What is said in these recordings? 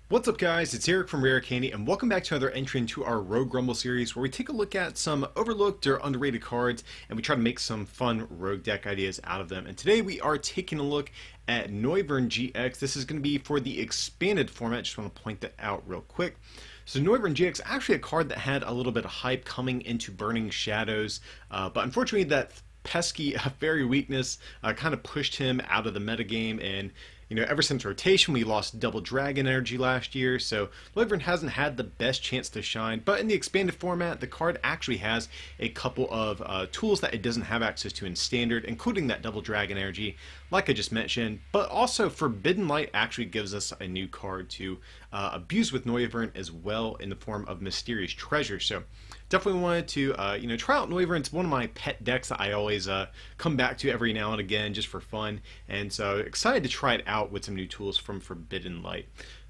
What's up guys, it's Eric from Rare Candy and welcome back to another entry into our Rogue Rumble series where we take a look at some overlooked or underrated cards and we try to make some fun rogue deck ideas out of them. And today we are taking a look at Noivern GX. This is going to be for the expanded format, just want to point that out real quick. So Noivern GX, actually a card that had a little bit of hype coming into Burning Shadows, but unfortunately that pesky fairy weakness kind of pushed him out of the metagame, and ever since rotation, we lost double dragon energy last year, so Noivern hasn't had the best chance to shine. But in the expanded format, the card actually has a couple of tools that it doesn't have access to in standard, including that double dragon energy, like I just mentioned. But also, Forbidden Light actually gives us a new card to abuse with Noivern as well, in the form of Mysterious Treasure. So definitely wanted to try out Noivern. It's one of my pet decks that I always come back to every now and again just for fun, and so excited to try it out with some new tools from Forbidden Light.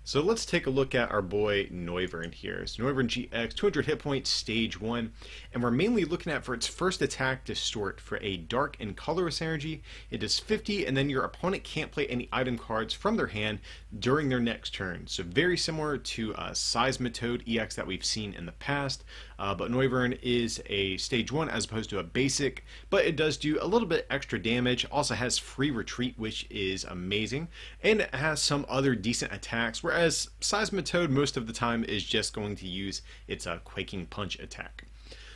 So let's take a look at our boy Noivern here. So Noivern GX, 200 hit points, stage 1, and we're mainly looking at, for its first attack, Distort. For a dark and colorless energy, it does 50, and then your opponent can't play any item cards from their hand during their next turn. So very similar to Seismitoad EX that we've seen in the past, but Noivern is a stage 1 as opposed to a basic, but it does do a little bit extra damage. Also has free retreat, which is amazing, and it has some other decent attacks, whereas Seismitoad most of the time is just going to use its Quaking Punch attack.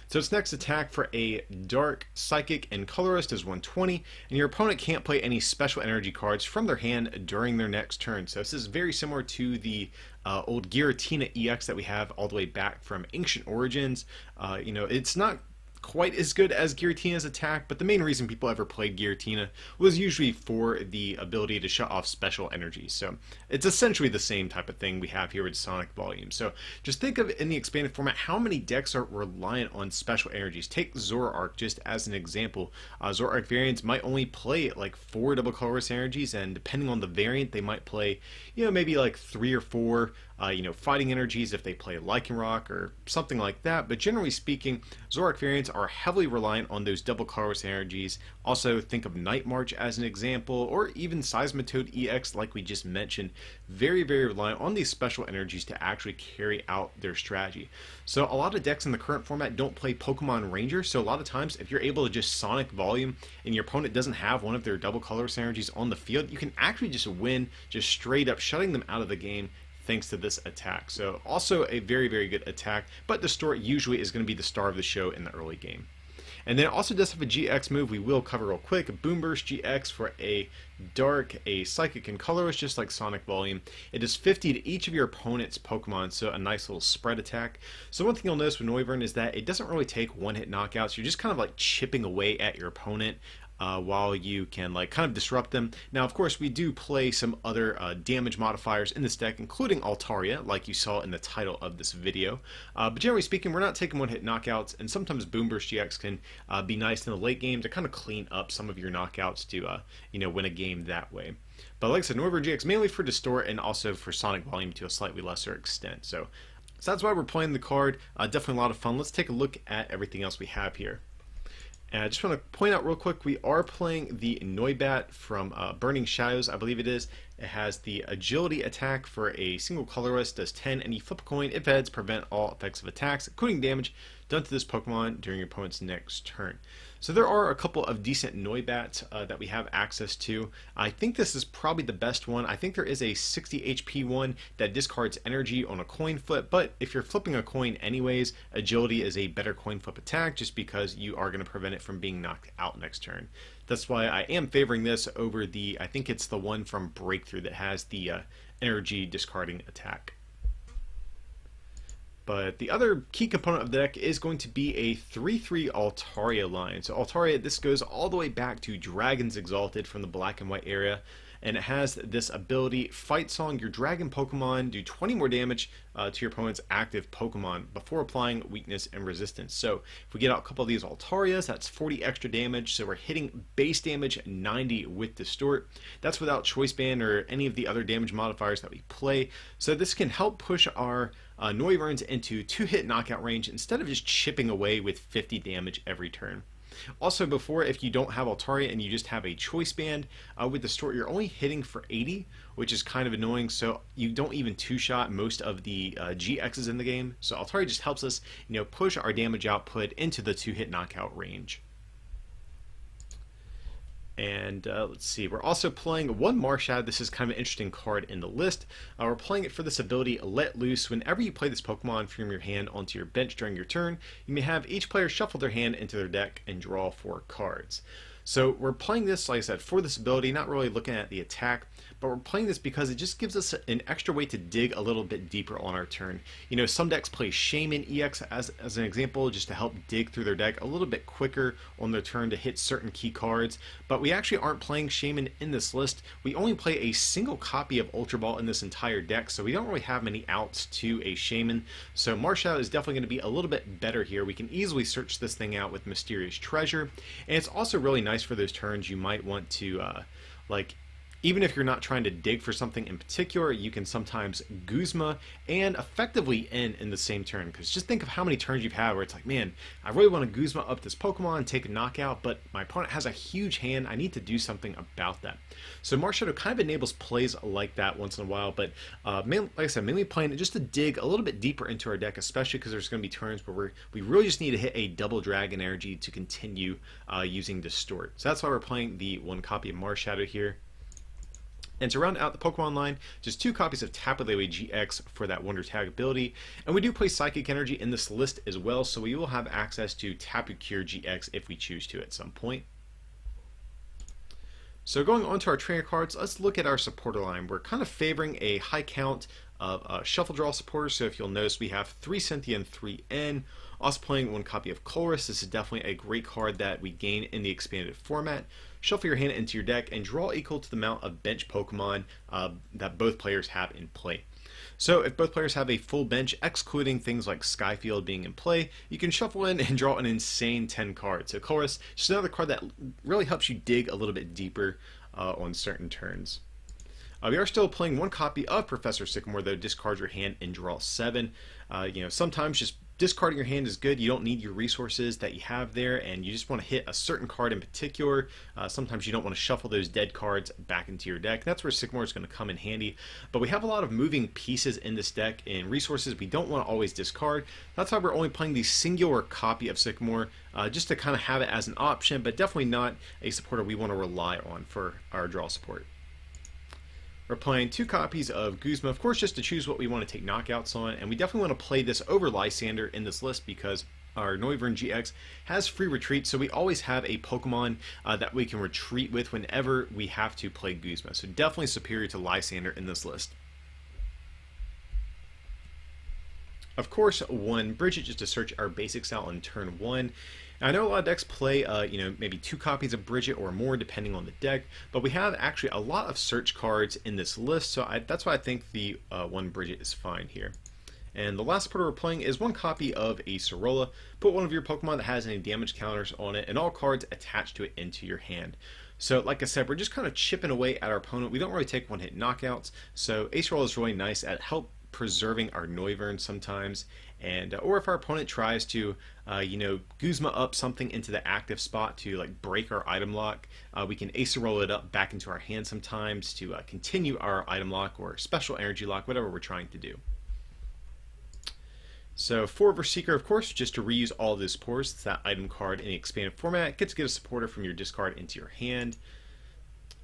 So its next attack for a dark, psychic, and colorless is 120, and your opponent can't play any special energy cards from their hand during their next turn. So this is very similar to the old Giratina EX that we have all the way back from Ancient Origins. It's not quite as good as Giratina's attack, but the main reason people ever played Giratina was usually for the ability to shut off special energies. So it's essentially the same type of thing we have here with Sonic Volume. So just think of, in the expanded format, how many decks are reliant on special energies. Take Zoroark just as an example. Zoroark variants might only play like 4 double colorless energies, and depending on the variant, they might play, maybe like 3 or 4 fighting energies if they play Lycanroc or something like that. But generally speaking, Zoroark variants are heavily reliant on those double colorless energies. Also, think of Night March as an example, or even Seismitoad EX like we just mentioned. Very, very reliant on these special energies to actually carry out their strategy. So a lot of decks in the current format don't play Pokemon Ranger, so a lot of times if you're able to just Sonic Volume and your opponent doesn't have one of their double colorless energies on the field, you can actually just win just straight up shutting them out of the game thanks to this attack. So also a very, very good attack, but Distort usually is going to be the star of the show in the early game. And then it also does have a GX move we will cover real quick, Boom Burst GX for a dark, a psychic, and colorless, just like Sonic Volume. It does 50 to each of your opponent's Pokemon, so a nice little spread attack. So one thing you'll notice with Noivern is that it doesn't really take one-hit knockouts. You're just kind of like chipping away at your opponent while you can kind of disrupt them. Now, of course, we do play some other damage modifiers in this deck, including Altaria, like you saw in the title of this video. But generally speaking, we're not taking one-hit knockouts, and sometimes Boom Burst GX can be nice in the late game to kind of clean up some of your knockouts to win a game that way. But like I said, Noivern GX mainly for Distort and also for Sonic Volume to a slightly lesser extent. So that's why we're playing the card. Definitely a lot of fun. Let's take a look at everything else we have here. And I just want to point out real quick, we are playing the Noibat from Burning Shadows, I believe it is. It has the agility attack for a single colorless, does 10, and you flip a coin. If heads, prevent all effects of attacks, including damage, done to this Pokemon during your opponent's next turn. So there are a couple of decent Noibats that we have access to. I think this is probably the best one. I think there is a 60 HP one that discards energy on a coin flip, but if you're flipping a coin anyways, agility is a better coin flip attack just because you are going to prevent it from being knocked out next turn. That's why I am favoring this over the, I think it's the one from Breakthrough that has the energy discarding attack. But the other key component of the deck is going to be a 3/3 Altaria line. So Altaria, this goes all the way back to Dragons Exalted from the Black and White era, and it has this ability, Fight Song. Your Dragon Pokemon do 20 more damage to your opponent's active Pokemon before applying weakness and resistance. So if we get out a couple of these Altarias, that's 40 extra damage, so we're hitting base damage 90 with Distort. That's without Choice Band or any of the other damage modifiers that we play. So this can help push our Noiverns into 2-hit knockout range instead of just chipping away with 50 damage every turn. Also, before, if you don't have Altaria and you just have a choice band, with the store, you're only hitting for 80, which is kind of annoying. So you don't even two-shot most of the GXs in the game. So Altaria just helps us, push our damage output into the 2-hit knockout range. And let's see, we're also playing one Marshad. This is kind of an interesting card in the list. We're playing it for this ability, Let Loose. Whenever you play this Pokemon from your hand onto your bench during your turn, you may have each player shuffle their hand into their deck and draw 4 cards. So we're playing this, like I said, for this ability, not really looking at the attack, but we're playing this because it just gives us an extra way to dig a little bit deeper on our turn. Some decks play Shaman EX as an example, just to help dig through their deck a little bit quicker on their turn to hit certain key cards, but we actually aren't playing Shaman in this list. We only play a single copy of Ultra Ball in this entire deck, so we don't really have many outs to a Shaman. So Marshall is definitely going to be a little bit better here. We can easily search this thing out with Mysterious Treasure, and it's also really nice for those turns you might want to even if you're not trying to dig for something in particular, you can sometimes Guzma and effectively end in the same turn. Because just think of how many turns you've had where it's like, man, I really want to Guzma up this Pokemon and take a knockout, but my opponent has a huge hand. I need to do something about that. So Marshadow kind of enables plays like that once in a while, but like I said, mainly playing it just to dig a little bit deeper into our deck, especially because there's going to be turns where we really just need to hit a double Dragon Energy to continue using Distort. So that's why we're playing the 1 copy of Marshadow here. And to round out the Pokemon line, just 2 copies of Tapu Lele GX for that Wonder Tag ability. And we do play Psychic Energy in this list as well, so we will have access to Tapu Cure GX if we choose to at some point. So going on to our trainer cards, let's look at our supporter line. We're kind of favoring a high count of Shuffle Draw supporters, so if you'll notice we have 3 Cynthia and 3 N. Also playing 1 copy of Colress. This is definitely a great card that we gain in the expanded format. Shuffle your hand into your deck and draw equal to the amount of bench Pokemon that both players have in play. So if both players have a full bench, excluding things like Skyfield being in play, you can shuffle in and draw an insane 10 cards. So Colress, just another card that really helps you dig a little bit deeper on certain turns. We are still playing 1 copy of Professor Sycamore, though. Discard your hand and draw 7. Sometimes just discarding your hand is good. You don't need your resources that you have there, and you just want to hit a certain card in particular. Sometimes you don't want to shuffle those dead cards back into your deck. That's where Sycamore is going to come in handy. But we have a lot of moving pieces in this deck and resources we don't want to always discard. That's why we're only playing the singular copy of Sycamore, just to kind of have it as an option, but definitely not a supporter we want to rely on for our draw support. We're playing 2 copies of Guzma, of course, just to choose what we want to take knockouts on, and we definitely want to play this over Lysander in this list because our Noivern GX has free retreat, so we always have a Pokemon that we can retreat with whenever we have to play Guzma, so definitely superior to Lysander in this list. Of course, 1 Bridget just to search our basics out on turn 1. I know a lot of decks play, maybe 2 copies of Bridget or more depending on the deck, but we have actually a lot of search cards in this list, so that's why I think the 1 Bridget is fine here. And the last supporter we're playing is 1 copy of a Sorola. Put one of your Pokemon that has any damage counters on it and all cards attached to it into your hand. So like I said, we're just kind of chipping away at our opponent. We don't really take 1-hit knockouts, so Sorola is really nice at help preserving our Noivern sometimes, and or if our opponent tries to Guzma up something into the active spot to break our item lock, we can Acerola it up back into our hand sometimes to continue our item lock or special energy lock, whatever we're trying to do. So for Seeker, of course, just to reuse all of those supporters, it's that item card in the expanded format. Get to get a supporter from your discard into your hand.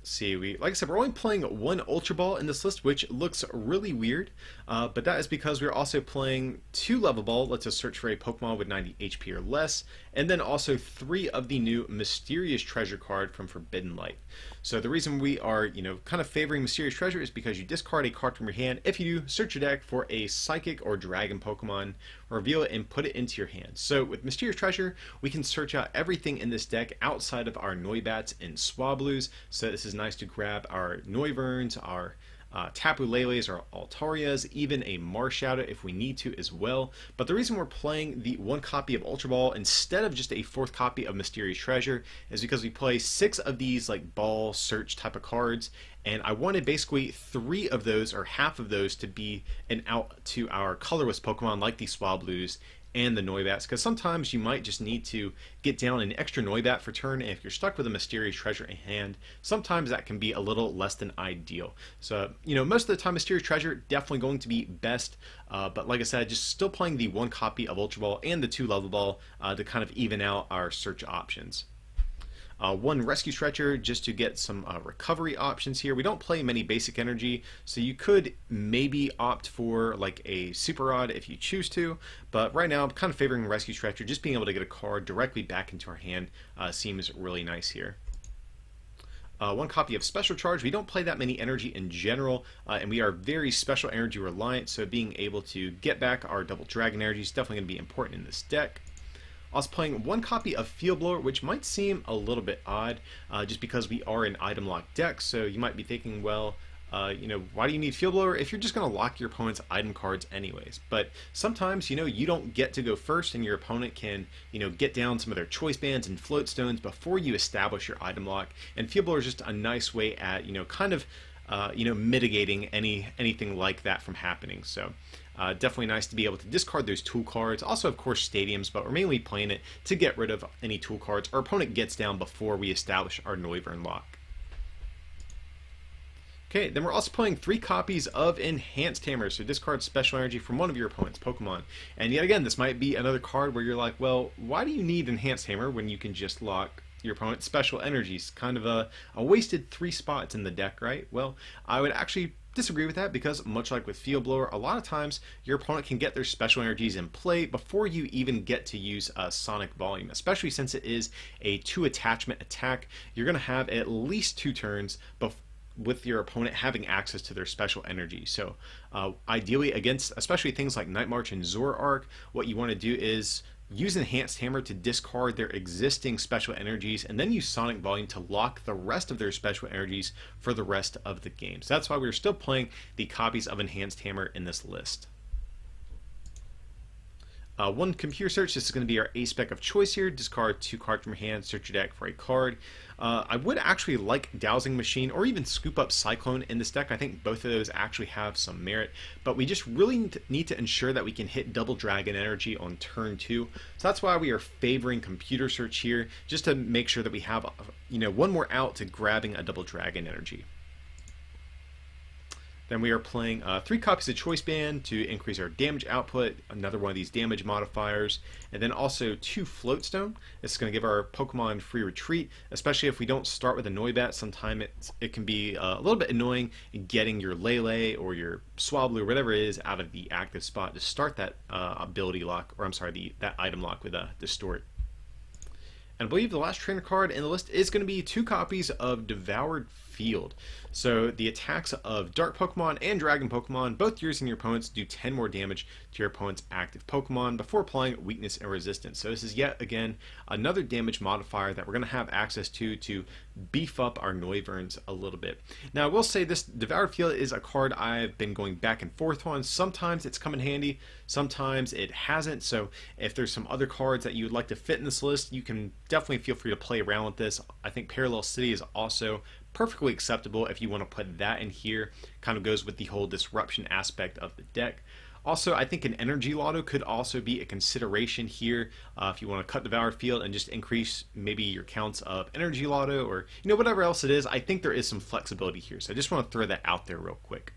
See, like I said, we're only playing 1 Ultra Ball in this list, which looks really weird, but that is because we're also playing 2 Level Ball, lets us search for a Pokemon with 90 HP or less, and then also 3 of the new Mysterious Treasure card from Forbidden Light. So the reason we are, kind of favoring Mysterious Treasure is because you discard a card from your hand. If you do, search your deck for a Psychic or Dragon Pokemon, reveal it, and put it into your hand. So with Mysterious Treasure, we can search out everything in this deck outside of our Noibats and Swablues. So this is nice to grab our Noiverns, our Tapu Leles, our Altarias, even a Marshadow if we need to as well. But the reason we're playing the 1 copy of Ultra Ball instead of just a 4th copy of Mysterious Treasure is because we play 6 of these ball search type of cards, and I wanted basically 3 of those or half of those to be an out to our colorless Pokemon like the Swablues and the Noivats, because sometimes you might just need to get down an extra Noivat for turn, and if you're stuck with a mysterious treasure in hand, sometimes that can be a little less than ideal. So, most of the time mysterious treasure definitely going to be best, but like I said, just still playing the 1 copy of Ultra Ball and the 2 Level Ball to kind of even out our search options. 1 rescue stretcher just to get some recovery options here. We don't play many basic energy, so you could maybe opt for like a super rod if you choose to, but right now I'm kind of favoring rescue stretcher. Just being able to get a card directly back into our hand seems really nice here. 1 copy of Special Charge. We don't play that many energy in general, and we are very special energy reliant, so being able to get back our double dragon energy is definitely going to be important in this deck. Also playing 1 copy of Field Blower, which might seem a little bit odd, just because we are an item lock deck, so you might be thinking, well, why do you need Field Blower if you're just going to lock your opponent's item cards anyways? But sometimes, you don't get to go first, and your opponent can, get down some of their choice bands and float stones before you establish your item lock, and Field Blower is just a nice way at, kind of, mitigating anything like that from happening. So definitely nice to be able to discard those tool cards. Also, of course, stadiums, but we're mainly playing it to get rid of any tool cards our opponent gets down before we establish our Noivern lock. Okay, then we're also playing 3 copies of Enhanced Hammer, so discard special energy from one of your opponent's Pokemon. And yet again, this might be another card where you're like, well, why do you need Enhanced Hammer when you can just lock your opponent's special energies? Kind of a wasted 3 spots in the deck, right? Well, I would actually disagree with that, because much like with Field Blower, a lot of times your opponent can get their special energies in play before you even get to use a Sonic Volume, especially since it is a 2 attachment attack. You're going to have at least 2 turns with your opponent having access to their special energy. So ideally against especially things like Night March and Zoroark, what you want to do is use Enhanced Hammer to discard their existing special energies, and then use Sonic Volume to lock the rest of their special energies for the rest of the game. So that's why we're still playing the copies of Enhanced Hammer in this list. 1 computer search. This is going to be our A-spec of choice here. Discard 2 cards from your hand, search your deck for a card. I would actually like Dowsing Machine or even Scoop Up Cyclone in this deck. I think both of those actually have some merit, but we just really need to ensure that we can hit double dragon energy on turn 2. So that's why we are favoring computer search here, just to make sure that we have 1 more out to grabbing a double dragon energy. Then we are playing 3 copies of Choice Band to increase our damage output, another one of these damage modifiers, and then also 2 Floatstone. This is going to give our Pokemon free retreat, especially if we don't start with a Noibat. Sometimes it can be a little bit annoying getting your Lele or your Swablu or whatever it is out of the active spot to start that ability lock, or I'm sorry, that item lock with Distort. And I believe the last trainer card in the list is going to be 2 copies of Devoured Field. So the attacks of Dark Pokemon and Dragon Pokemon, both using your opponents, do 10 more damage to your opponent's active Pokemon before applying weakness and resistance. So this is yet again another damage modifier that we're going to have access to beef up our Noiverns a little bit. Now I will say this Devoured Field is a card I've been going back and forth on. Sometimes it's come in handy, sometimes it hasn't. So if there's some other cards that you would like to fit in this list, you can definitely feel free to play around with this. I think Parallel City is also perfectly acceptable if you want to put that in here. Kind of goes with the whole disruption aspect of the deck. Also, I think an Energy Lotto could also be a consideration here if you want to cut Devoured Field and just increase maybe your counts of Energy Lotto or whatever else it is. I think there is some flexibility here, so I just want to throw that out there real quick.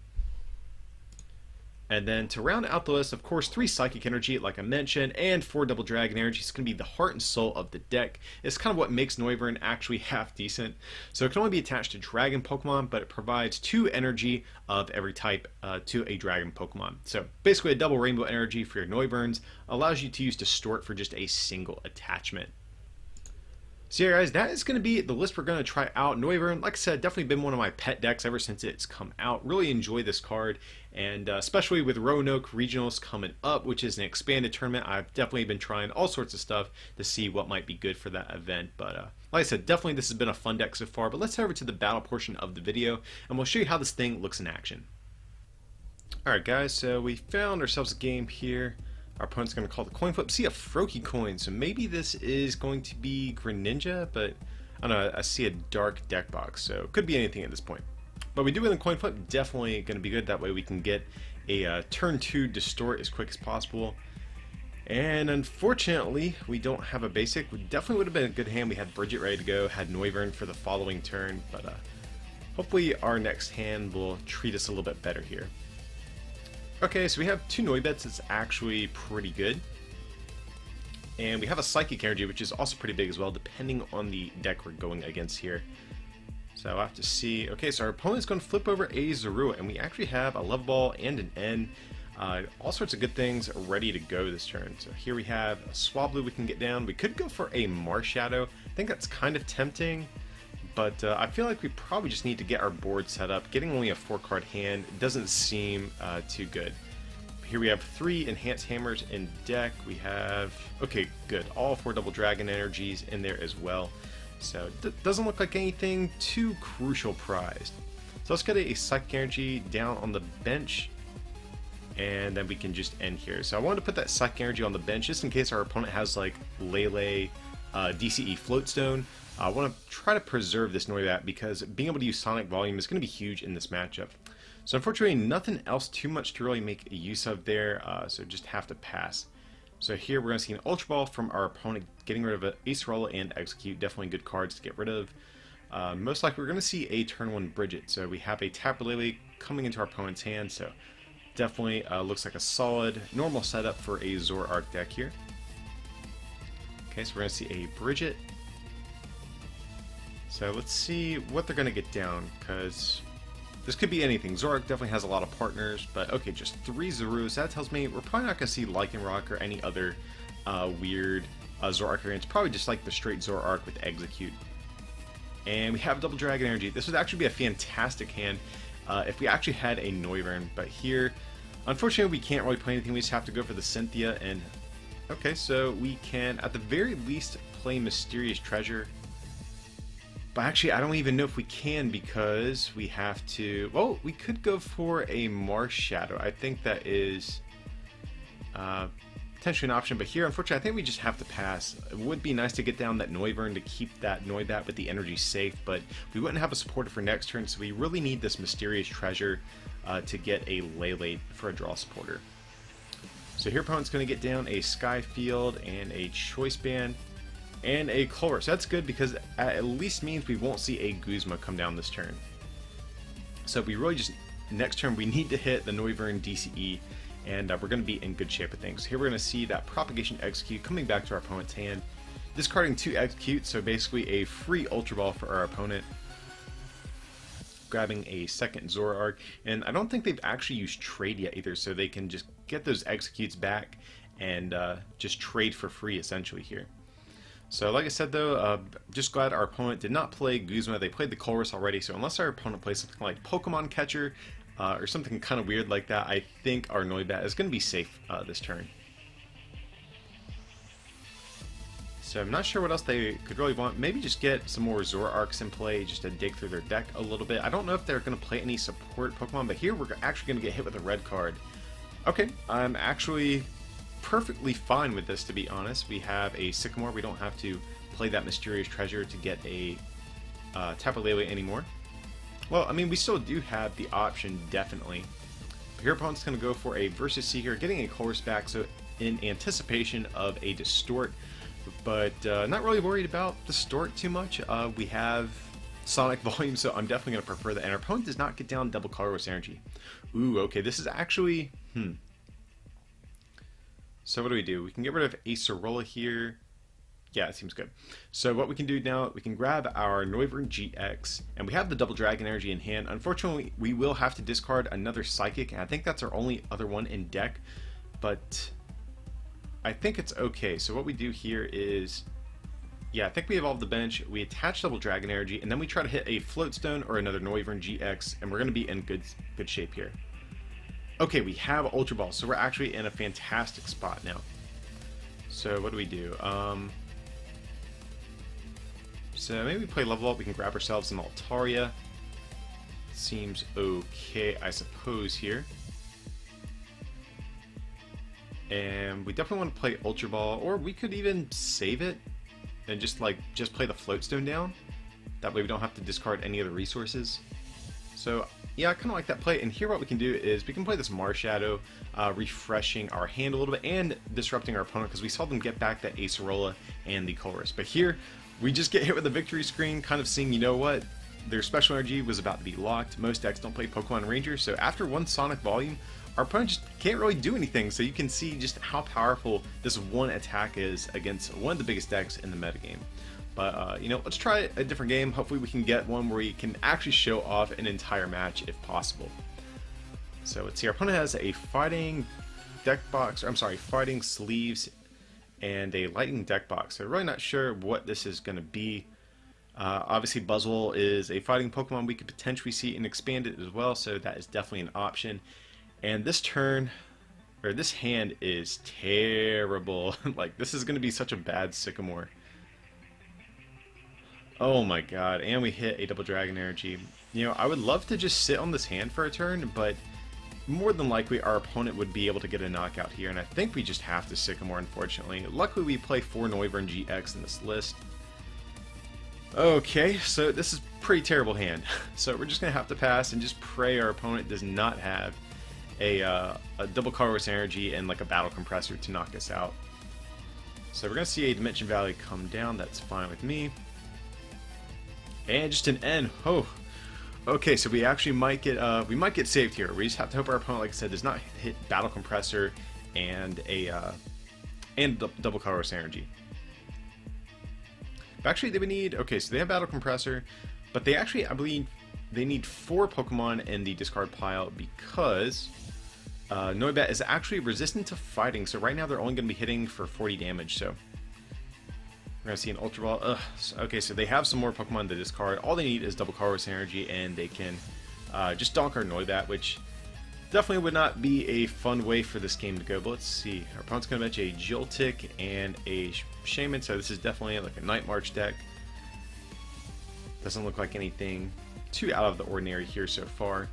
And then to round out the list, of course, 3 Psychic Energy, like I mentioned, and 4 Double Dragon Energy. It's going to be the heart and soul of the deck. It's kind of what makes Noivern actually half decent. So it can only be attached to Dragon Pokemon, but it provides 2 energy of every type to a Dragon Pokemon. So basically a double Rainbow Energy for your Noiverns, allows you to use Distort for just a single attachment. So yeah guys, that is going to be the list we're going to try out. Noivern, like I said, definitely been one of my pet decks ever since it's come out. Really enjoy this card, and especially with Roanoke Regionals coming up, which is an expanded tournament, I've definitely been trying all sorts of stuff to see what might be good for that event. But like I said, definitely this has been a fun deck so far, but let's head over to the battle portion of the video, and we'll show you how this thing looks in action. Alright guys, so we found ourselves a game here. Our opponent's going to call the coin flip. See a Froakie coin, so maybe this is going to be Greninja, but I don't know, I see a dark deck box, so it could be anything at this point. But we do win the coin flip, definitely going to be good. That way we can get a turn 2 Distort as quick as possible. And unfortunately, we don't have a basic. We definitely would have been a good hand. We had Bridget ready to go, had Noivern for the following turn, but hopefully our next hand will treat us a little bit better here. Okay, so we have 2 Noibets. It's actually pretty good. And we have a Psychic Energy, which is also pretty big as well, depending on the deck we're going against here. So I'll have to see. Okay, so our opponent's going to flip over a Zorua, and we actually have a Level Ball and an N. All sorts of good things ready to go this turn. So here we have a Swablu we can get down. We could go for a Marshadow. I think that's kind of tempting, but I feel like we probably just need to get our board set up. Getting only a 4-card hand doesn't seem too good. Here we have 3 Enhanced Hammers in deck. We have, okay, good, all 4 Double Dragon Energies in there as well. So it doesn't look like anything too crucial prized. So let's get a Psychic Energy down on the bench, and then we can just end here. So I wanted to put that Psychic Energy on the bench just in case our opponent has like Lele, DCE Floatstone. I want to try to preserve this Noibat because being able to use Sonic Volume is going to be huge in this matchup. So unfortunately, nothing else too much to really make use of there, so just have to pass. So here we're going to see an Ultra Ball from our opponent, getting rid of an Acerola and Execute. Definitely good cards to get rid of. Most likely we're going to see a turn 1 Bridget. So we have a Tapu Lele coming into our opponent's hand, so definitely looks like a solid, normal setup for a Zoroark deck here. Okay, so we're going to see a Bridget. So let's see what they're going to get down, because this could be anything. Zoroark definitely has a lot of partners, but okay, just 3 Zoruas. That tells me we're probably not going to see Lycanroc or any other weird Zoroark variants. Probably just like the straight Zoroark with Execute. And we have Double Dragon Energy. This would actually be a fantastic hand if we actually had a Noivern, but here, unfortunately, we can't really play anything. We just have to go for the Cynthia, and okay, so we can, at the very least, play Mysterious Treasure. But actually, I don't even know if we can because we have to... Well, we could go for a Marshadow. I think that is potentially an option. But here, unfortunately, I think we just have to pass. It would be nice to get down that Noivern to keep that Noibat with the energy safe, but we wouldn't have a supporter for next turn, so we really need this Mysterious Treasure to get a Lele for a draw supporter. So here, opponent's going to get down a Sky Field and a Choice Band. And a Colress. So that's good because that at least means we won't see a Guzma come down this turn. So we really just, next turn we need to hit the Noivern DCE, and we're going to be in good shape of things. Here we're going to see that Propagation Execute coming back to our opponent's hand, discarding 2 Execute, so basically a free Ultra Ball for our opponent. Grabbing a second Zoroark, and I don't think they've actually used trade yet either, so they can just get those Executes back and just trade for free essentially here. So like I said though, just glad our opponent did not play Guzma. They played the Colress already, so unless our opponent plays something like Pokemon Catcher or something kind of weird like that, I think our Noibat is going to be safe this turn. So I'm not sure what else they could really want. Maybe just get some more Zoroarks in play just to dig through their deck a little bit. I don't know if they're going to play any support Pokemon, but here we're actually going to get hit with a red card. Okay, I'm actually perfectly fine with this, to be honest. We have a Sycamore. We don't have to play that Mysterious Treasure to get a Tapu Lele anymore. Well, I mean, we still do have the option, definitely. But your opponent's going to go for a Versus Seeker, getting a Colress back, so in anticipation of a Distort, but not really worried about Distort too much. We have Sonic Volume, so I'm definitely going to prefer that. And our opponent does not get down double Colress Energy. Ooh, okay, this is actually... So what do? We can get rid of Acerola here. Yeah, it seems good. So what we can do now, we can grab our Noivern GX, and we have the Double Dragon Energy in hand. Unfortunately, we will have to discard another Psychic, and I think that's our only other one in deck, but I think it's okay. So what we do here is, yeah, I think we evolve the bench, we attach Double Dragon Energy, and then we try to hit a Floatstone or another Noivern GX, and we're going to be in good shape here. Okay, we have Ultra Ball, so we're actually in a fantastic spot now. So what do? So maybe we play level up, we can grab ourselves an Altaria. Seems okay, I suppose, here. And we definitely want to play Ultra Ball, or we could even save it and just play the Floatstone down. That way we don't have to discard any of the resources. So Yeah, I kind of like that play, and here what we can do is we can play this Marshadow, refreshing our hand a little bit and disrupting our opponent, because we saw them get back that Acerola and the Colress. But here, we just get hit with a victory screen, kind of seeing, you know what, their special energy was about to be locked. Most decks don't play Pokemon Ranger, so after one Sonic Volume, our opponent just can't really do anything, so you can see just how powerful this one attack is against one of the biggest decks in the metagame. But, you know, let's try a different game. Hopefully we can get one where we can actually show off an entire match if possible. So let's see, our opponent has a fighting deck box, or I'm sorry, fighting sleeves and a lightning deck box. So really not sure what this is going to be. Obviously Buzzwole is a fighting Pokemon we could potentially see and expand it as well, so that is definitely an option. And this turn, or this hand is terrible. Like, this is going to be such a bad Sycamore. Oh my god, and we hit a double Dragon Energy. You know, I would love to just sit on this hand for a turn, but more than likely our opponent would be able to get a knockout here, and I think we just have to Sycamore, unfortunately. Luckily we play 4 Noivern GX in this list. Okay, so this is a pretty terrible hand. So we're just going to have to pass and just pray our opponent does not have a double Colress Energy and like a Battle Compressor to knock us out. So we're going to see a Dimension Valley come down, that's fine with me. And just an N. Oh, okay. So we actually might get saved here. We just have to hope our opponent, like I said, does not hit Battle Compressor and double Colress Energy. But actually, they would need. Okay, so they have Battle Compressor, but they actually, I believe, they need 4 Pokemon in the discard pile because Noibat is actually resistant to fighting. So right now they're only going to be hitting for 40 damage. So. We're going to see an Ultra Ball. Ugh. Okay, so they have some more Pokemon to discard. All they need is double Colress Energy, and they can just donk our Noibat, which definitely would not be a fun way for this game to go. But let's see. Our opponent's going to match a Joltik and a Shaman, so this is definitely like a Night March deck. Doesn't look like anything too out of the ordinary here so far.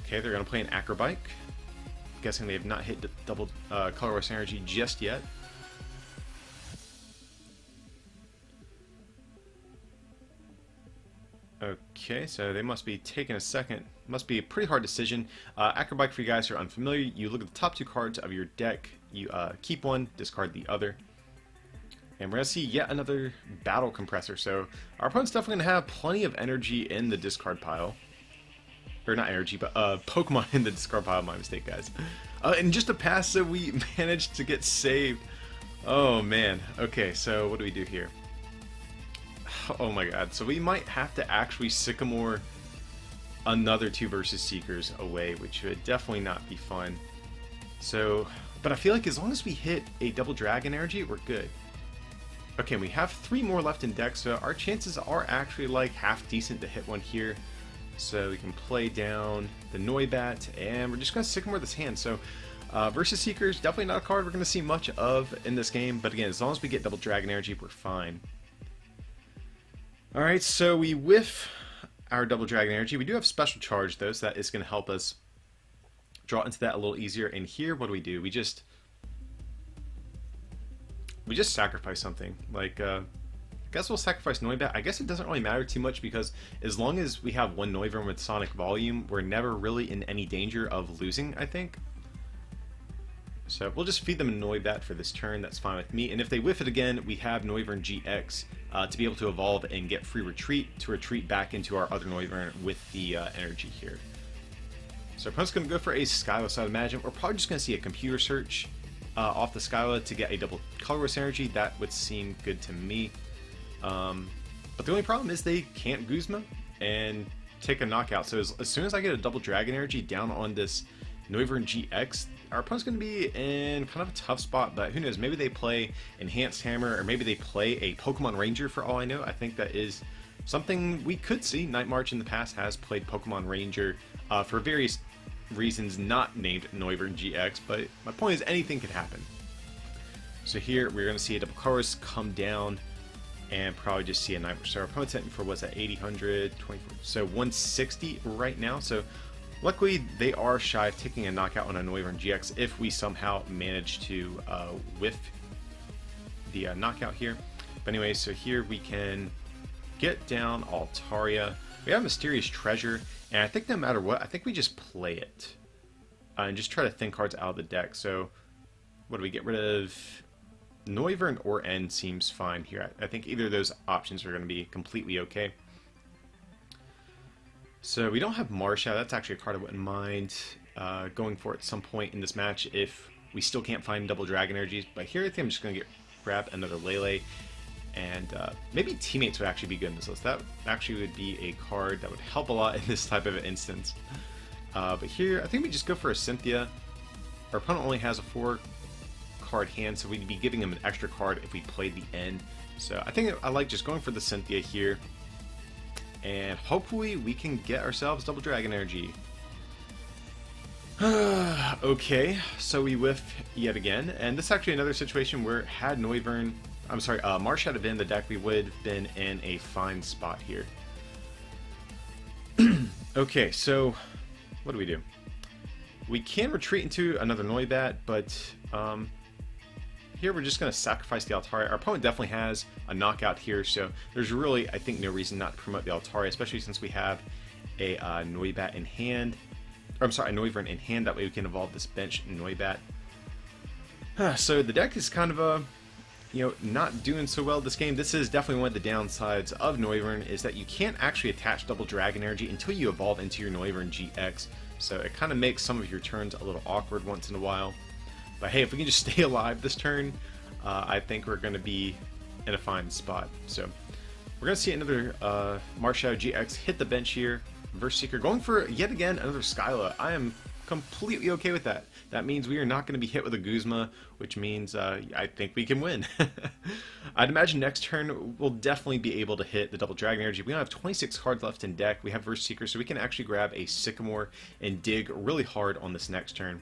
Okay, they're going to play an Acrobike. I'm guessing they have not hit the double Colress Energy just yet. Okay, so they must be taking a second. Must be a pretty hard decision. Acrobike, for you guys who are unfamiliar, you look at the top 2 cards of your deck, you keep one, discard the other. And we're going to see yet another Battle Compressor. So our opponent's definitely going to have plenty of energy in the discard pile. Or not energy, but Pokemon in the discard pile, my mistake, guys. And just a pass, so we managed to get saved. Oh man. Okay, so what do we do here? Oh my god, so we might have to actually Sycamore another 2 versus Seekers away, which would definitely not be fun. So, but I feel like as long as we hit a double Dragon Energy, we're good. Okay, we have 3 more left in deck, so our chances are actually like half decent to hit one here. So we can play down the Noibat, and we're just going to Sycamore this hand. So versus Seekers, definitely not a card we're going to see much of in this game, but again, as long as we get double Dragon Energy, we're fine. Alright, so we whiff our double Dragon Energy. We do have Special Charge, though, so that is going to help us draw into that a little easier. And here, what do? We just sacrifice something. Like, I guess we'll sacrifice Noibat. I guess it doesn't really matter too much because as long as we have one Noivern with Sonic Volume, we're never really in any danger of losing, I think. So we'll just feed them a Noibat for this turn, that's fine with me. And if they whiff it again, we have Noivern GX to be able to evolve and get free retreat, to retreat back into our other Noivern with the energy here. So our opponent's going to go for a Skyla, so I'd imagine we're probably just going to see a computer search off the Skyla to get a double Colress Energy. That would seem good to me. But the only problem is they can't Guzma and take a knockout. So as soon as I get a double Dragon Energy down on this Noivern GX, our opponent's going to be in kind of a tough spot, but who knows, maybe they play Enhanced Hammer, or maybe they play a Pokemon Ranger for all I know. I think that is something we could see. Night March in the past has played Pokemon Ranger for various reasons not named Noivern GX, but my point is anything could happen. So here we're going to see a double Colress come down and probably just see a Night March. So our opponent's hitting for, what's that, 80, 100, 24, so 160 right now. So luckily, they are shy of taking a knockout on a Noivern GX if we somehow manage to whiff the knockout here. But anyway, so here we can get down Altaria. We have Mysterious Treasure, and I think no matter what, I think we just play it. And just try to thin cards out of the deck. So, what do we get rid of? Noivern or N seems fine here. I think either of those options are going to be completely okay. So we don't have Marsha. That's actually a card I wouldn't mind going for at some point in this match if we still can't find double Dragon Energies. But here I think I'm just going to grab another Lele. And maybe Teammates would actually be good in this list. That actually would be a card that would help a lot in this type of instance. But here, I think we just go for a Cynthia. Our opponent only has a 4-card hand, so we'd be giving him an extra card if we played the end. So I think I like just going for the Cynthia here. And hopefully we can get ourselves double Dragon Energy. Okay, so we whiff yet again. And this is actually another situation where had Noivern... I'm sorry, Marsh had been in the deck, we would have been in a fine spot here. Okay, so what do we do? We can retreat into another Noibat, but here we're just going to sacrifice the Altaria. Our opponent definitely has a knockout here, so there's really, I think, no reason not to promote the Altaria, especially since we have a Noibat in hand. Or, I'm sorry, a Noivern in hand. That way we can evolve this bench Noibat. So the deck is kind of not doing so well this game. This is definitely one of the downsides of Noivern, is that you can't actually attach double Dragon Energy until you evolve into your Noivern GX. So it kind of makes some of your turns a little awkward once in a while. But hey, if we can just stay alive this turn, I think we're going to be in a fine spot. So we're going to see another Marshadow GX hit the bench here. Verse Seeker going for, yet again, another Skyla. I am completely okay with that. That means we are not going to be hit with a Guzma, which means I think we can win. I'd imagine next turn we'll definitely be able to hit the double Dragon Energy. We only have 26 cards left in deck. We have Verse Seeker, so we can actually grab a Sycamore and dig really hard on this next turn.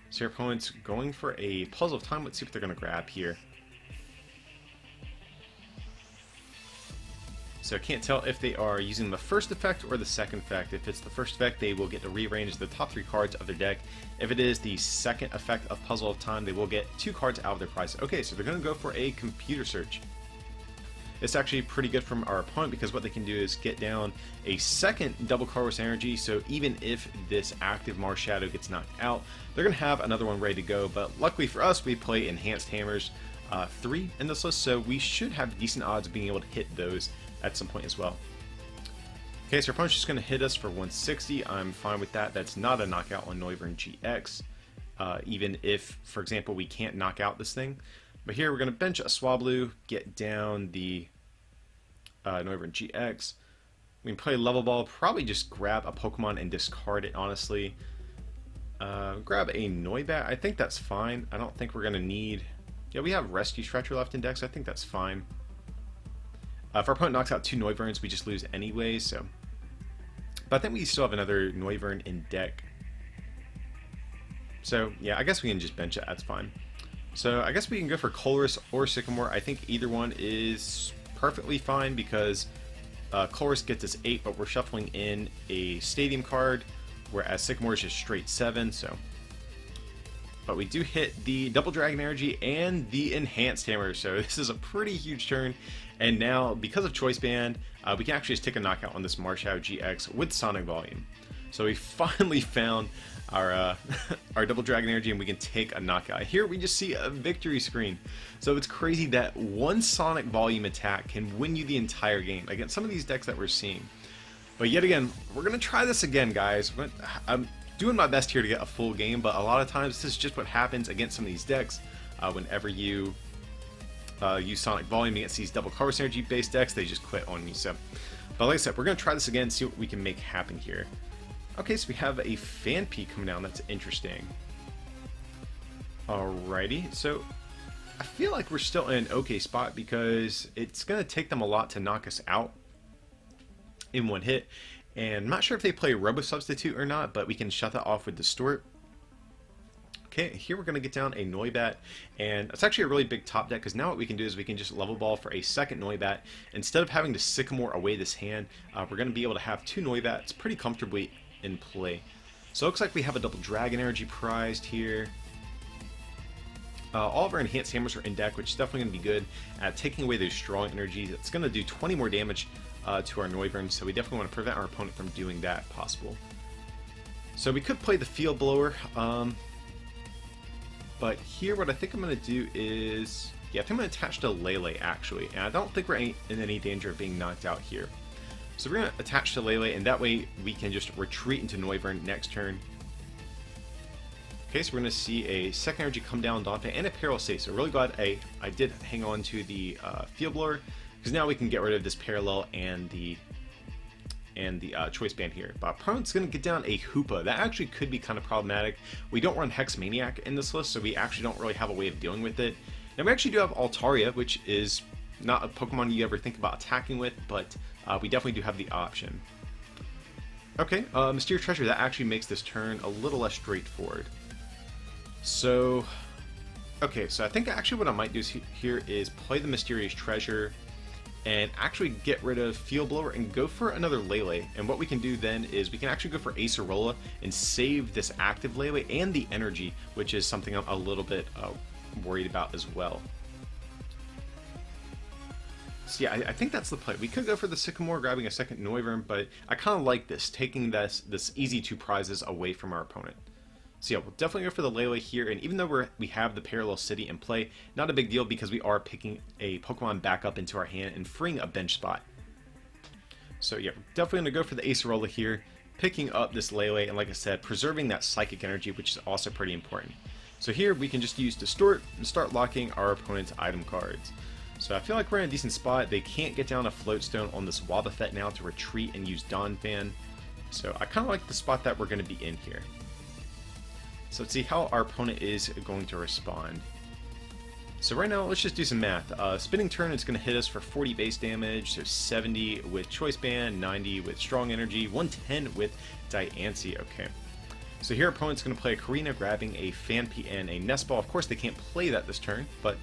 So your opponent's going for a Puzzle of Time. Let's see what they're going to grab here. So I can't tell if they are using the first effect or the second effect. If it's the first effect, they will get to rearrange the top 3 cards of their deck. If it is the second effect of Puzzle of Time, they will get 2 cards out of their prize. Okay, so they're going to go for a Computer Search. It's actually pretty good from our opponent because what they can do is get down a second double Colorless Energy, so even if this active Marshadow gets knocked out, they're going to have another one ready to go. But luckily for us, we play Enhanced Hammers 3 in this list, so we should have decent odds of being able to hit those at some point as well. Okay, so our opponent's just going to hit us for 160. I'm fine with that. That's not a knockout on Noivern GX, even if, for example, we can't knock out this thing. But here we're going to bench a Swablu, get down the Noivern GX. We can play Level Ball, probably just grab a Pokemon and discard it, honestly. Grab a Noibat, I think that's fine. I don't think we're going to need... Yeah, we have Rescue Stretcher left in deck, so I think that's fine. If our opponent knocks out 2 Noiverns, we just lose anyway, so... But I think we still have another Noivern in deck. So, yeah, I guess we can just bench it, that's fine. So, I guess we can go for Colress or Sycamore. I think either one is perfectly fine because Colress gets us 8, but we're shuffling in a Stadium card, whereas Sycamore is just straight 7, so... But we do hit the double Dragon Energy and the Enhanced Hammer, so this is a pretty huge turn. And now, because of Choice Band, we can actually just take a knockout on this Marshadow GX with Sonic Volume. So we finally found our our double Dragon Energy, and we can take a knockout. Here we just see a victory screen. So it's crazy that one Sonic Volume attack can win you the entire game against some of these decks that we're seeing. But yet again, we're going to try this again, guys. I'm doing my best here to get a full game, but a lot of times this is just what happens against some of these decks whenever you use Sonic Volume against these double Colorless Energy based decks. They just quit on me. So, but like I said, we're going to try this again and see what we can make happen here. Okay, so we have a Fanpea coming down. That's interesting. Alrighty, so I feel like we're still in an okay spot because it's going to take them a lot to knock us out in one hit. And I'm not sure if they play Robo Substitute or not, but we can shut that off with Distort. Okay, here we're going to get down a Noibat, and it's actually a really big top deck because now what we can do is we can just level ball for a second Noibat. Instead of having to Sycamore away this hand, we're going to be able to have 2 Noibats pretty comfortably in play. So it looks like we have a double Dragon Energy prized here. All of our Enhanced Hammers are in deck, which is definitely going to be good at taking away those strong energies. It's going to do 20 more damage to our Noivern, so we definitely want to prevent our opponent from doing that if possible. So we could play the Field Blower, but here what I think I'm going to do is, yeah, I think I'm going to attach to Lele actually, and I don't think we're in any danger of being knocked out here. So we're going to attach to Lele, and that way we can just retreat into Noivern next turn. Okay, so we're going to see a second energy come down Dante and a Parallel State, so really glad I did hang on to the Field Blower, because now we can get rid of this Parallel and the Choice Band here. But opponent's going to get down a Hoopa. That actually could be kind of problematic. We don't run Hex Maniac in this list, so we actually don't really have a way of dealing with it. And we actually do have Altaria, which is not a Pokemon you ever think about attacking with, but we definitely do have the option. Okay, Mysterious Treasure, that actually makes this turn a little less straightforward. So, okay, so I think actually what I might do here is play the Mysterious Treasure and actually get rid of Field Blower and go for another Lele. And what we can do then is we can actually go for Acerola and save this active Lele and the energy, which is something I'm a little bit worried about as well. So yeah, I think that's the play. We could go for the Sycamore, grabbing a second Noivern, but I kind of like this, taking this easy 2 prizes away from our opponent. So yeah, we'll definitely go for the Lele here, and even though we have the Parallel City in play, not a big deal because we are picking a Pokemon back up into our hand and freeing a bench spot. So yeah, we're definitely going to go for the Acerola here, picking up this Lele, and like I said, preserving that Psychic Energy, which is also pretty important. So here we can just use Distort and start locking our opponent's item cards. So I feel like we're in a decent spot. They can't get down a Floatstone on this Wobbuffet now to retreat and use Donphan. So I kind of like the spot that we're going to be in here. So let's see how our opponent is going to respond. So right now, let's just do some math. Spinning Turn is going to hit us for 40 base damage, so 70 with Choice Band, 90 with Strong Energy, 110 with Diancie. Okay. So here, our opponent's going to play a Karina, grabbing a Phanpy and a Nest Ball. Of course, they can't play that this turn, but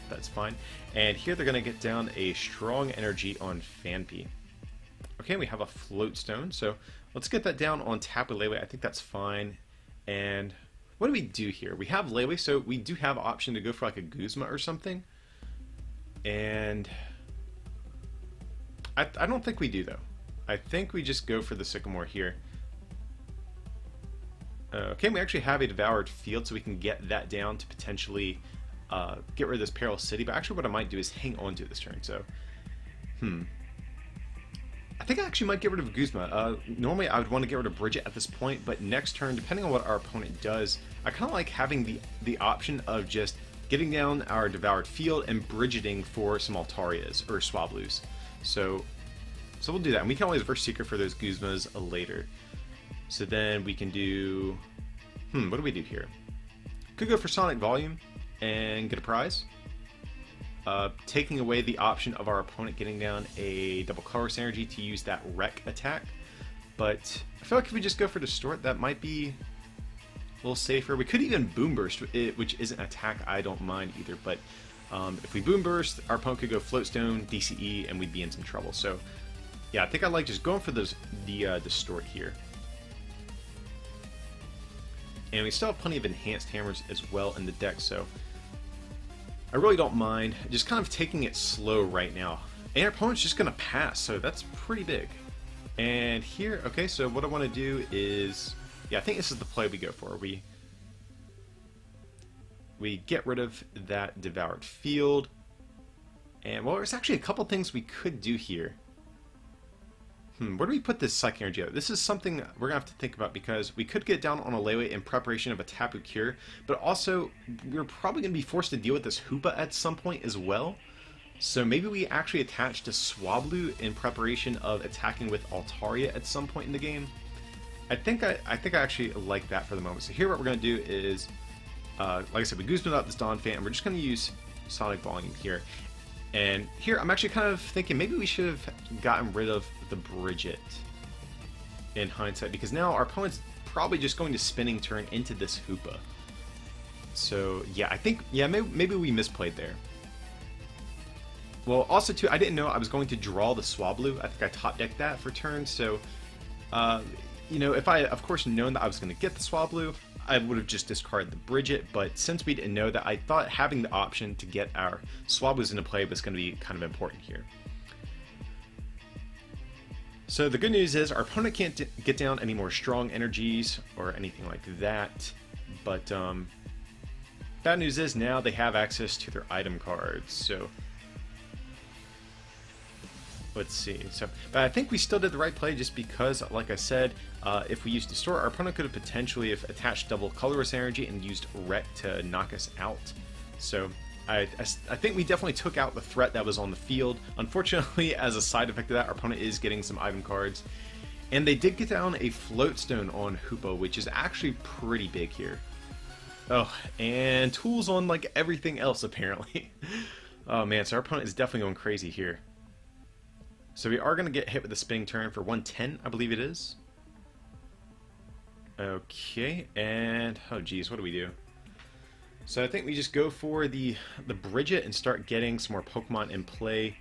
that's fine. And here, they're going to get down a Strong Energy on Phanpy. Okay, we have a Floatstone, so let's get that down on tap with Lele. I think that's fine. And what do we do here? We have Lele, so we do have option to go for like a Guzma or something. And I don't think we do, though. I think we just go for the Sycamore here. Okay, we actually have a Devoured Field, so we can get that down to potentially get rid of this Parallel City. But actually what I might do is hang on to this turn. So, I think I actually might get rid of Guzma. Normally I would want to get rid of Bridget at this point, but next turn, depending on what our opponent does, I kind of like having the option of just getting down our Devoured Field and Bridgeting for some Altarias or Swablu's. So we'll do that, and we can always Reverse Secret for those Guzmas later. So then we can do, what do we do here? Could go for Sonic Volume and get a prize. Taking away the option of our opponent getting down a double Colorless Energy to use that Wreck attack. But I feel like if we just go for Distort, that might be a little safer. We could even Boom Burst, which isn't an attack I don't mind either. But if we Boom Burst, our opponent could go Floatstone, DCE, and we'd be in some trouble. So yeah, I think I like just going for the Distort here. And we still have plenty of Enhanced Hammers as well in the deck, so I really don't mind just kind of taking it slow right now. And our opponent's just going to pass, so that's pretty big. And here, okay, so what I want to do is, yeah, I think this is the play we go for. We get rid of that Devoured Field. And, well, there's actually a couple things we could do here. Where do we put this Psychic Energy out? This is something we're going to have to think about because we could get down on a Lele in preparation of a Tapu Cure, but also we're probably going to be forced to deal with this Hoopa at some point as well. So maybe we actually attach to Swablu in preparation of attacking with Altaria at some point in the game. I think I actually like that for the moment. So here what we're going to do is, like I said, we Guzman out this Donphan, and we're just going to use Sonic Volume here. And here, I'm actually kind of thinking maybe we should have gotten rid of the Bridget in hindsight, because now our opponent's probably just going to Spinning Turn into this Hoopa. So, yeah, I think, yeah, maybe we misplayed there. Well, also, too, I didn't know I was going to draw the Swablu. I think I top-decked that for turn, so, you know, if I, of course, known that I was going to get the Swablu, I would have just discarded the Bridget, but since we didn't know that, I thought having the option to get our Swablus into play was going to be kind of important here. So the good news is our opponent can't get down any more strong energies or anything like that. But bad news is now they have access to their item cards. So let's see. But I think we still did the right play just because, like I said, if we used Distort, our opponent could have potentially have attached double colorless energy and used Wreck to knock us out. So I think we definitely took out the threat that was on the field. Unfortunately, as a side effect of that, our opponent is getting some item cards. And they did get down a Floatstone on Hoopa, which is actually pretty big here. Oh, and tools on like everything else apparently. Oh man, so our opponent is definitely going crazy here. So we are going to get hit with the spinning turn for 110, I believe it is. Okay, and oh geez, what do we do? So I think we just go for the Bridget and start getting some more Pokemon in play.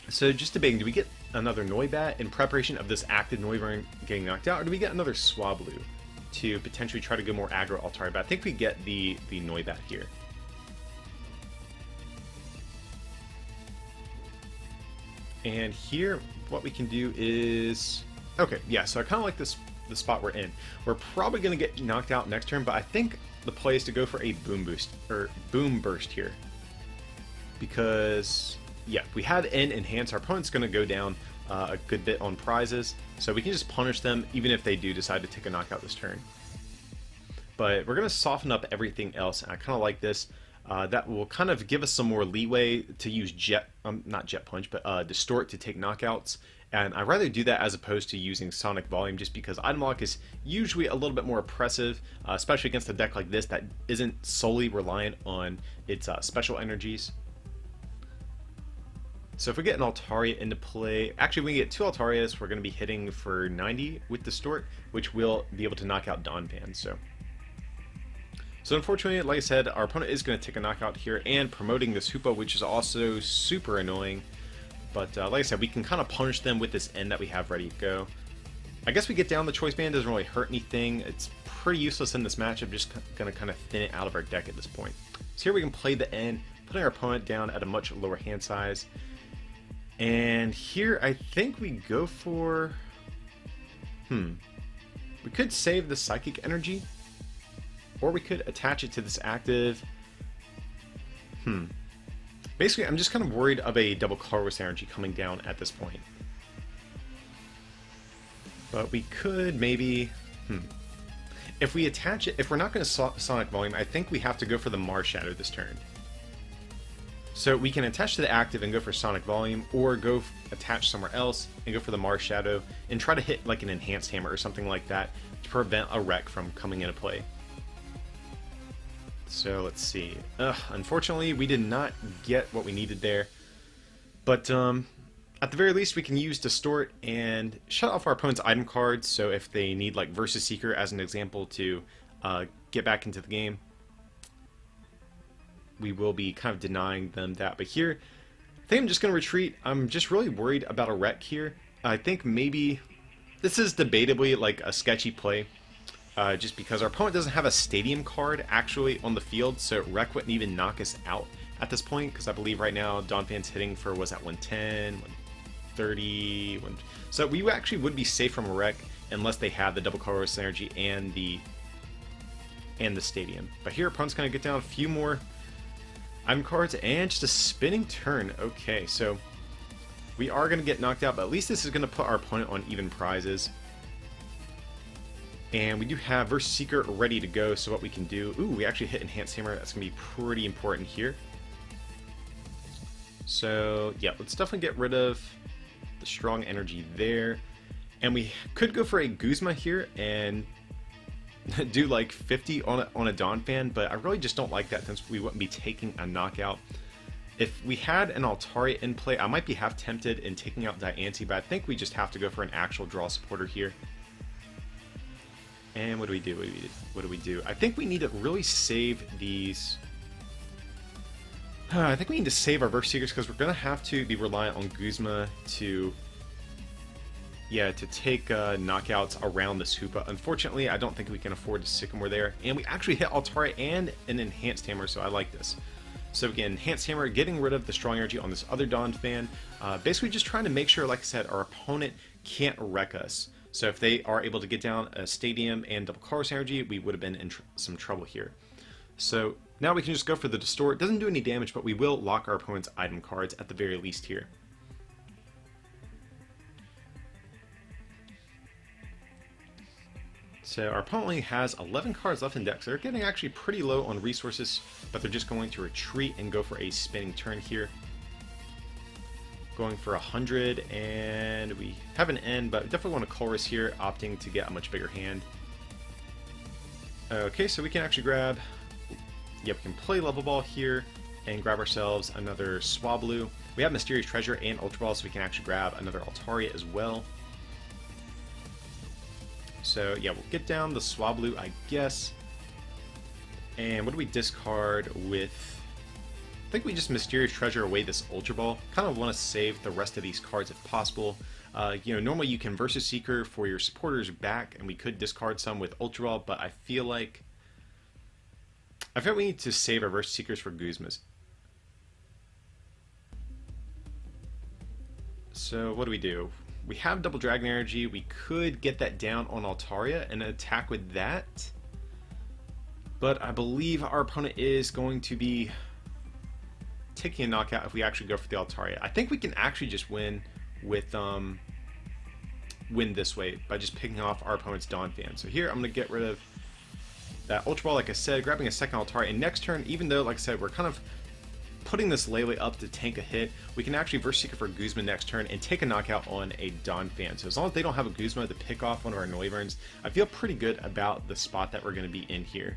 So just debating, do we get another Noibat in preparation of this active Noivern getting knocked out, or do we get another Swablu to potentially try to go more aggro Altaria? But I think we get the Noibat here. And here, what we can do is... Okay, yeah, so I kind of like this the spot we're in. We're probably going to get knocked out next turn, but I think the play is to go for a Boom Burst here. Because, yeah, we have N Enhance. Our opponent's going to go down a good bit on prizes, so we can just punish them even if they do decide to take a knockout this turn. But we're going to soften up everything else, and I kind of like this. That will kind of give us some more leeway to use not Jet Punch, but Distort to take knockouts. And I'd rather do that as opposed to using Sonic Volume, just because Item Lock is usually a little bit more oppressive, especially against a deck like this that isn't solely reliant on its special energies. So if we get an Altaria into play, actually we get two Altarias, we're going to be hitting for 90 with Distort, which will be able to knock out Donphan. So unfortunately, like I said, our opponent is going to take a knockout here and promoting this Hoopa, which is also super annoying. But like I said, we can kind of punish them with this end that we have ready to go. I guess we get down the Choice Band, doesn't really hurt anything. It's pretty useless in this matchup, just going to kind of thin it out of our deck at this point. So here we can play the end, putting our opponent down at a much lower hand size. And here I think we go for... We could save the Psychic Energy, or we could attach it to this active... Basically, I'm just kind of worried of a double colorless energy coming down at this point. But we could maybe... If we attach it, if we're not going to Sonic Volume, I think we have to go for the Mars Shadow this turn. So we can attach to the active and go for Sonic Volume, or go attach somewhere else and go for the Mars Shadow and try to hit like an Enhanced Hammer or something like that to prevent a wreck from coming into play. So let's see. Unfortunately, we did not get what we needed there. But at the very least, we can use Distort and shut off our opponent's item cards. So if they need like Versus Seeker as an example to get back into the game, we will be kind of denying them that. But here, I think I'm just going to retreat. I'm just really worried about a wreck here. I think maybe this is debatably like a sketchy play. Just because our opponent doesn't have a Stadium card actually on the field, so Wreck wouldn't even knock us out at this point, because I believe right now Donphan's hitting for, was that 110, 130, so we actually would be safe from a Wreck unless they have the double colorless energy and the Stadium. But here, opponent's going to get down a few more item cards and just a spinning turn. Okay, so we are going to get knocked out, but at least this is going to put our opponent on even prizes. And we do have Versus Seeker ready to go, so what we can do... Ooh, we actually hit Enhanced Hammer. That's going to be pretty important here. So, yeah, let's definitely get rid of the strong energy there. And we could go for a Guzma here and do like 50 on a Donphan, but I really just don't like that since we wouldn't be taking a knockout. If we had an Altaria in play, I might be half tempted in taking out Diancie, but I think we just have to go for an actual draw supporter here. And what do we do? What do we do? I think we need to really save these. I think we need to save our Versus Seekers because we're going to have to be reliant on Guzma to take knockouts around this Hoopa. Unfortunately, I don't think we can afford to Sycamore there. And we actually hit Altaria and an Enhanced Hammer, so I like this. So we can enhance hammer, getting rid of the strong energy on this other Donphan. Basically just trying to make sure, like I said, our opponent can't wreck us. So if they are able to get down a stadium and double colorless energy, we would have been in some trouble here. So now we can just go for the distort. It doesn't do any damage, but we will lock our opponent's item cards at the very least here. So our opponent only has 11 cards left in deck, so they're getting actually pretty low on resources, but they're just going to retreat and go for a spinning turn here. Going for 100, and we have an end, but we definitely want to colorless here, opting to get a much bigger hand. Okay, so we can actually grab, yeah, we can play Level Ball here and grab ourselves another Swablu. We have Mysterious Treasure and Ultra Ball, so we can actually grab another Altaria as well. So yeah, we'll get down the Swablu, I guess. And what do we discard with? I think we just Mysterious Treasure away this Ultra Ball. Kind of want to save the rest of these cards if possible. You know, normally you can Versus Seeker for your supporters back, and we could discard some with Ultra Ball, but I feel like we need to save our Versus Seekers for Guzmas. So what do? We have double Dragon Energy. We could get that down on Altaria and attack with that. But I believe our opponent is going to be taking a knockout if we actually go for the Altaria. I think we can actually just win with win this way by just picking off our opponent's Donphan. So here I'm going to get rid of that Ultra Ball, like I said, grabbing a second Altaria. And next turn, even though, like I said, we're kind of putting this Lele up to tank a hit, we can actually Versus Seeker for Guzma next turn and take a knockout on a Donphan. So as long as they don't have a Guzma to pick off one of our Noiverns, I feel pretty good about the spot that we're going to be in here.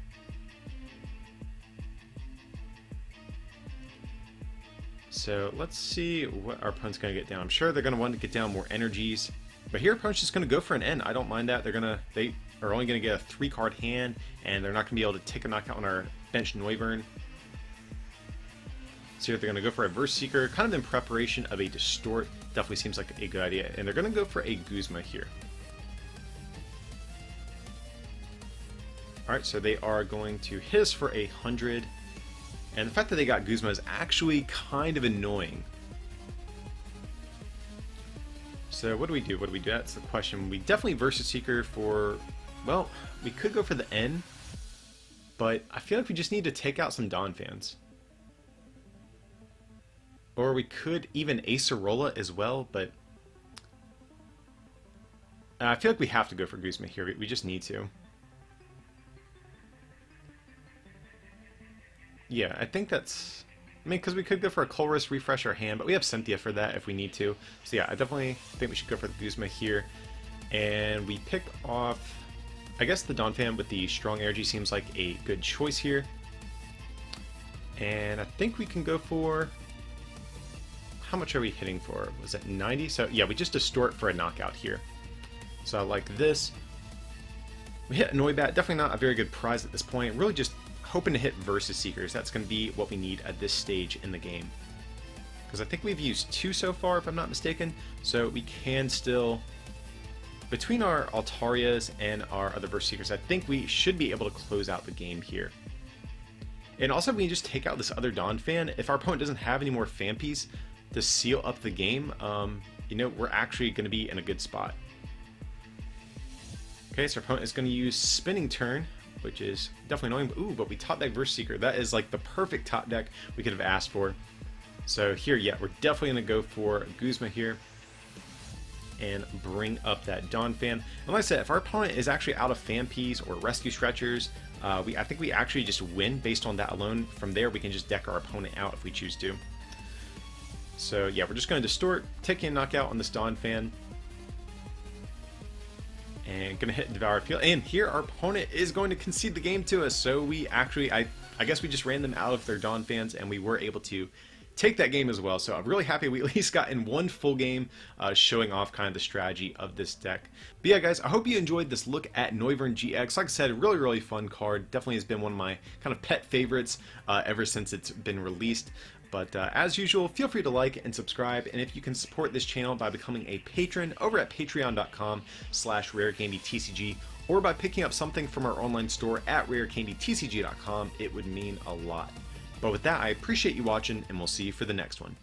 So let's see what our opponent's going to get down. I'm sure they're going to want to get down more energies, but here our opponent's just going to go for an N. I don't mind that. They are only going to get a 3-card hand, and they're not going to be able to take a knockout on our bench Noivern. So they're going to go for a Versus Seeker, kind of in preparation of a Distort. Definitely seems like a good idea. And they're going to go for a Guzma here. Alright, so they are going to hit us for 100. And the fact that they got Guzma is actually kind of annoying. So what do we do? That's the question. We definitely Versus Seeker for, well, we could go for the N. But I feel like we just need to take out some Donphans. Or we could even Acerola as well, but I feel like we have to go for Guzma here. We just need to. Yeah, I think that's... I mean, because we could go for a Colress, refresh our hand, but we have Cynthia for that if we need to. So yeah, I definitely think we should go for the Guzma here. And we pick off... I guess the Donphan with the strong energy seems like a good choice here. And I think we can go for... How much are we hitting for? Was it 90? So yeah, we just Distort for a knockout here. So like this. We hit a Noibat. Definitely not a very good prize at this point. Really just hoping to hit Versus Seekers. That's going to be what we need at this stage in the game. Because I think we've used 2 so far, if I'm not mistaken. So we can still... Between our Altarias and our other Versus Seekers, I think we should be able to close out the game here. And also, we can just take out this other Donphan. If our opponent doesn't have any more Fampies to seal up the game, you know, we're actually going to be in a good spot. Okay, so our opponent is going to use Spinning Turn, which is definitely annoying. Ooh, but we top deck Versus Seeker. That is like the perfect top deck we could have asked for. So here, yeah, we're definitely going to go for Guzma here and bring up that Donphan. And like I said, if our opponent is actually out of Fampies or Rescue Stretchers, I think we actually just win based on that alone. From there, we can just deck our opponent out if we choose to. So yeah, we're just going to Distort, taking a knockout on this Donphan. And going to hit Devour Appeal. And here our opponent is going to concede the game to us. So we actually, I guess we just ran them out of their Donphans, and we were able to take that game as well. So I'm really happy we at least got in one full game, showing off kind of the strategy of this deck. But yeah, guys, I hope you enjoyed this look at Noivern GX. Like I said, a really, really fun card. Definitely has been one of my kind of pet favorites ever since it's been released. But as usual, feel free to like and subscribe, and if you can support this channel by becoming a patron over at patreon.com/rarecandytcg, or by picking up something from our online store at rarecandytcg.com, it would mean a lot. But with that, I appreciate you watching, and we'll see you for the next one.